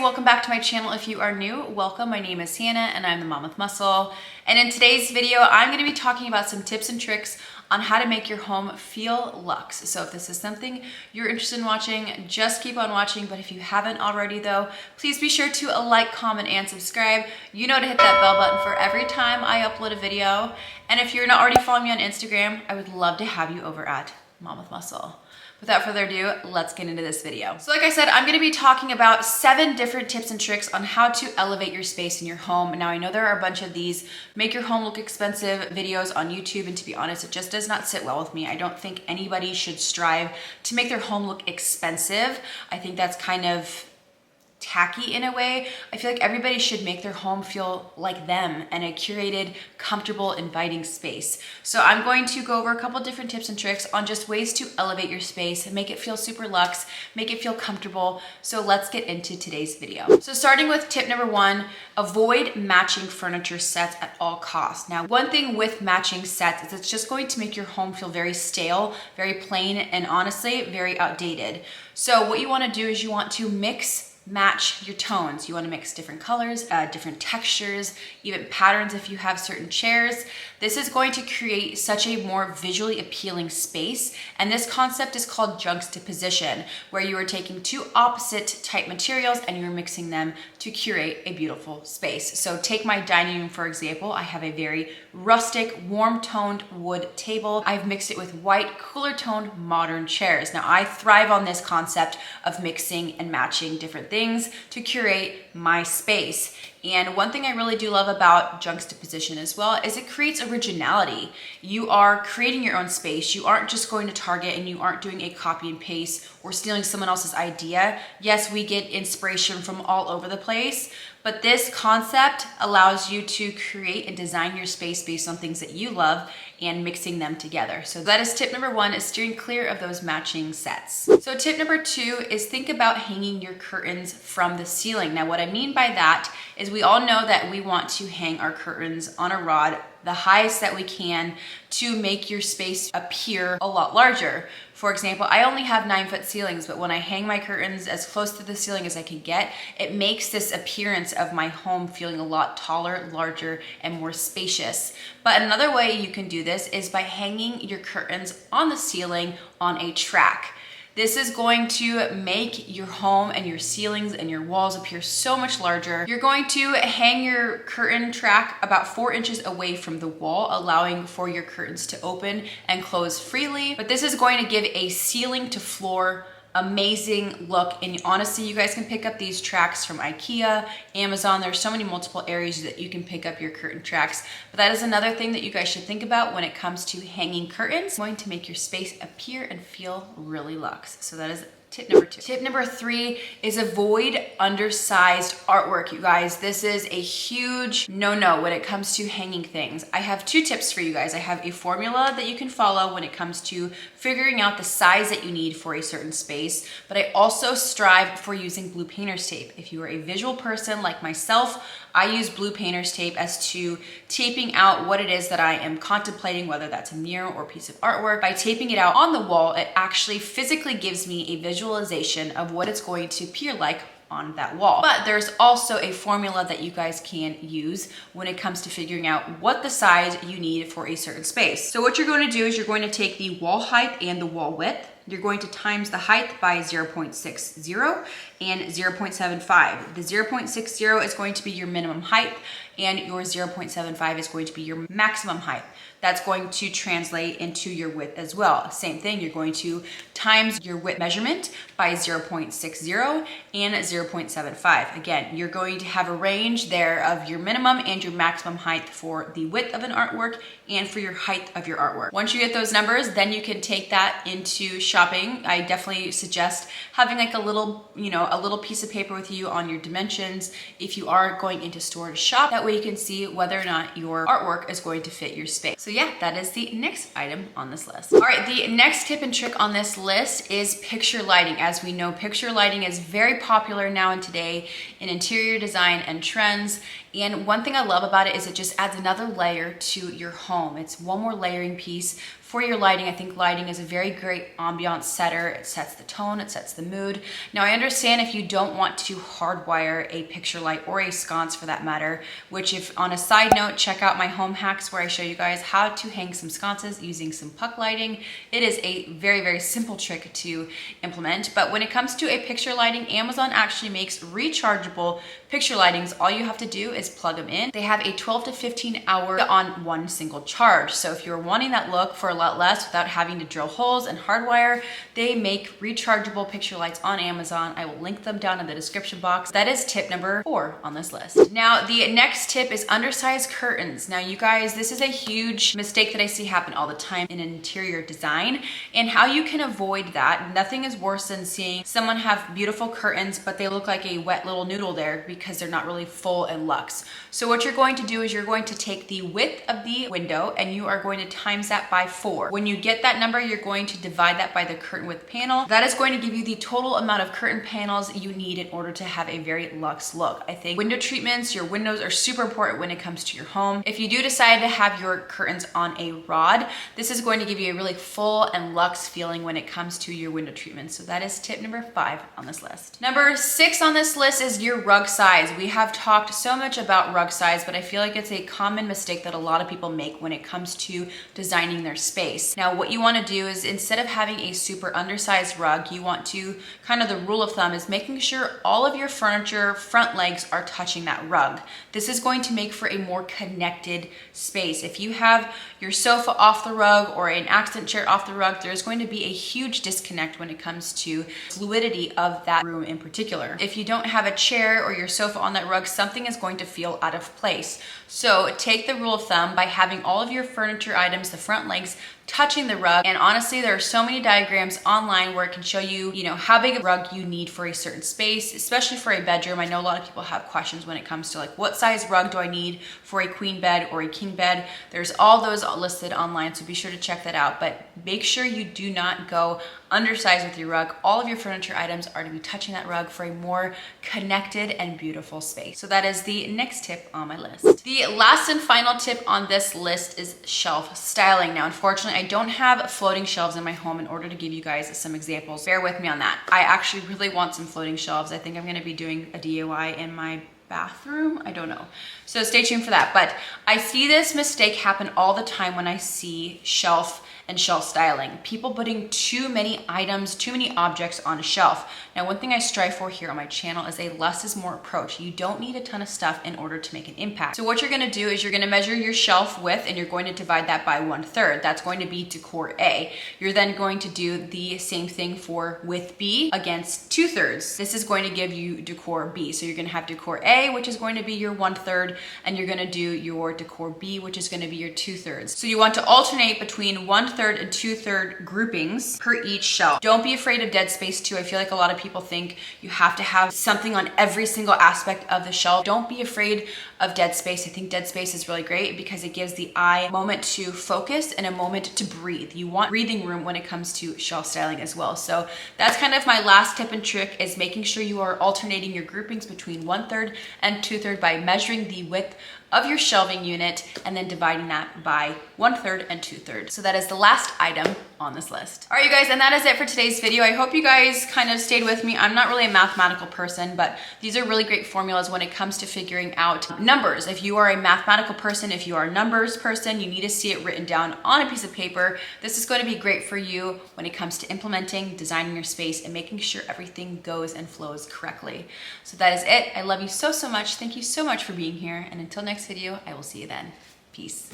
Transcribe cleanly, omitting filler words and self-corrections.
Welcome back to my channel. If you are new, welcome. My name is Hannah and I'm the Mom with Muscle. And in today's video, I'm going to be talking about some tips and tricks on how to make your home feel luxe. So if this is something you're interested in watching, just keep on watching. But if you haven't already though, please be sure to like, comment, and subscribe. You know to hit that bell button for every time I upload a video. And if you're not already following me on Instagram, I would love to have you over at Mom with Muscle. Without further ado, let's get into this video. So like I said, I'm gonna be talking about 7 different tips and tricks on how to elevate your space in your home. Now I know there are a bunch of these make your home look expensive videos on YouTube, and to be honest, it just does not sit well with me. I don't think anybody should strive to make their home look expensive. I think that's kind of tacky in a way. I feel like everybody should make their home feel like them and a curated, comfortable, inviting space. So I'm going to go over a couple different tips and tricks on just ways to elevate your space and make it feel super luxe, make it feel comfortable. So let's get into today's video. So starting with tip number 1, avoid matching furniture sets at all costs. Now, one thing with matching sets is it's just going to make your home feel very stale, very plain, and honestly, very outdated. So what you want to do is you want to match your tones. You want to mix different colors, different textures, even patterns if you have certain chairs. This is going to create such a more visually appealing space. And this concept is called juxtaposition, where you are taking 2 opposite type materials and you're mixing them to curate a beautiful space. So take my dining room, for example. I have a very rustic, warm toned wood table. I've mixed it with white, cooler toned modern chairs. Now I thrive on this concept of mixing and matching different things to curate my space. And one thing I really do love about juxtaposition as well is it creates originality. You are creating your own space. You aren't just going to Target and you aren't doing a copy and paste or stealing someone else's idea. Yes, we get inspiration from all over the place, but this concept allows you to create and design your space based on things that you love and mixing them together. So that is tip number 1, is steering clear of those matching sets. So tip number 2 is think about hanging your curtains from the ceiling. Now what I mean by that is we all know that we want to hang our curtains on a rod the highest that we can to make your space appear a lot larger. For example, I only have 9-foot ceilings, but when I hang my curtains as close to the ceiling as I can get, it makes this appearance of my home feeling a lot taller, larger, and more spacious. But another way you can do this is by hanging your curtains on the ceiling on a track. This is going to make your home and your ceilings and your walls appear so much larger. You're going to hang your curtain track about 4 inches away from the wall, allowing for your curtains to open and close freely. But this is going to give a ceiling to floor amazing look. And honestly, you guys can pick up these tracks from IKEA, Amazon. There's so many multiple areas that you can pick up your curtain tracks. But that is another thing that you guys should think about when it comes to hanging curtains. It's going to make your space appear and feel really luxe. So that is tip number 2. Tip number 3 is avoid undersized artwork, you guys. This is a huge no-no when it comes to hanging things. I have 2 tips for you guys. I have a formula that you can follow when it comes to figuring out the size that you need for a certain space, but I also strive for using blue painter's tape. If you are a visual person like myself, I use blue painter's tape as to taping out what it is that I am contemplating, whether that's a mirror or a piece of artwork. By taping it out on the wall, it actually physically gives me a visualization of what it's going to appear like on that wall. But there's also a formula that you guys can use when it comes to figuring out what the size you need for a certain space. So what you're going to do is you're going to take the wall height and the wall width. You're going to times the height by 0.60 and 0.75. The 0.60 is going to be your minimum height and your 0.75 is going to be your maximum height. That's going to translate into your width as well. Same thing, you're going to times your width measurement by 0.60 and 0.75. Again, you're going to have a range there of your minimum and your maximum height for the width of an artwork and for your height of your artwork. Once you get those numbers, then you can take that into shopping. I definitely suggest having like a little, a little piece of paper with you on your dimensions if you are going into store to shop. That way way you can see whether or not your artwork is going to fit your space. So yeah, that is the next item on this list. All right, the next tip and trick on this list is picture lighting. As we know, picture lighting is very popular now and today in interior design and trends. And one thing I love about it is it just adds another layer to your home. It's one more layering piece for your lighting. I think lighting is a very great ambiance setter. It sets the tone, it sets the mood. Now I understand if you don't want to hardwire a picture light or a sconce for that matter, which if on a side note, check out my home hacks where I show you guys how to hang some sconces using some puck lighting. It is a very, very simple trick to implement. But when it comes to a picture lighting, Amazon actually makes rechargeable picture lightings. All you have to do is plug them in. They have a 12 to 15 hour on one single charge. So if you're wanting that look for a lot less without having to drill holes and hardwire, they make rechargeable picture lights on Amazon. I will link them down in the description box. That is tip number 4 on this list. Now, the next tip is undersized curtains. Now, you guys, this is a huge mistake that I see happen all the time in interior design, and how you can avoid that. Nothing is worse than seeing someone have beautiful curtains, but they look like a wet little noodle there because they're not really full and luxe. So what you're going to do is you're going to take the width of the window and you are going to times that by 4. When you get that number, you're going to divide that by the curtain width panel. That is going to give you the total amount of curtain panels you need in order to have a very luxe look. I think window treatments, your windows are super important when it comes to your home. If you do decide to have your curtains on a rod, this is going to give you a really full and luxe feeling when it comes to your window treatments. So that is tip number 5 on this list. Number 6 on this list is your rug size. We have talked so much about rug size, but I feel like it's a common mistake that a lot of people make when it comes to designing their space. Now, what you want to do is instead of having a super undersized rug, you want to kind of the rule of thumb is making sure all of your furniture front legs are touching that rug. This is going to make for a more connected space. If you have your sofa off the rug or an accent chair off the rug, there's going to be a huge disconnect when it comes to fluidity of that room in particular. If you don't have a chair or your sofa on that rug, something is going to feel out of place. So take the rule of thumb by having all of your furniture items, the front legs, touching the rug. And honestly, there are so many diagrams online where it can show you, how big a rug you need for a certain space, especially for a bedroom. I know a lot of people have questions when it comes to like, what size rug do I need for a queen bed or a king bed? There's all those listed online, so be sure to check that out. But make sure you do not go undersized with your rug. All of your furniture items are to be touching that rug for a more connected and beautiful space. So that is the next tip on my list. The last and final tip on this list is shelf styling. Now, unfortunately, I don't have floating shelves in my home in order to give you guys some examples. Bear with me on that. I actually really want some floating shelves. I think I'm gonna be doing a DIY in my bathroom. I don't know. So stay tuned for that. But I see this mistake happen all the time when I see shelf and shelf styling. People putting too many items, too many objects on a shelf. Now, one thing I strive for here on my channel is a less is more approach. You don't need a ton of stuff in order to make an impact. So what you're gonna do is you're gonna measure your shelf width and you're going to divide that by 1/3. That's going to be decor A. You're then going to do the same thing for width B against 2/3. This is going to give you decor B. So you're gonna have decor A, which is going to be your 1/3, and you're gonna do your decor B, which is gonna be your 2/3. So you want to alternate between 1/3 and 2/3 groupings per each shelf. Don't be afraid of dead space too. I feel like a lot of people think you have to have something on every single aspect of the shelf. Don't be afraid of dead space. I think dead space is really great because it gives the eye a moment to focus and a moment to breathe. You want breathing room when it comes to shelf styling as well. So that's kind of my last tip and trick, is making sure you are alternating your groupings between 1/3 and 2/3 by measuring the width of your shelving unit and then dividing that by 1/3 and 2/3. So that is the last item on this list. All right, you guys, and that is it for today's video. I hope you guys kind of stayed with me. I'm not really a mathematical person, but these are really great formulas when it comes to figuring out numbers. If you are a mathematical person, if you are a numbers person, you need to see it written down on a piece of paper. This is going to be great for you when it comes to implementing, designing your space, and making sure everything goes and flows correctly. So that is it. I love you so, so much. Thank you so much for being here. And until next video, I will see you then. Peace.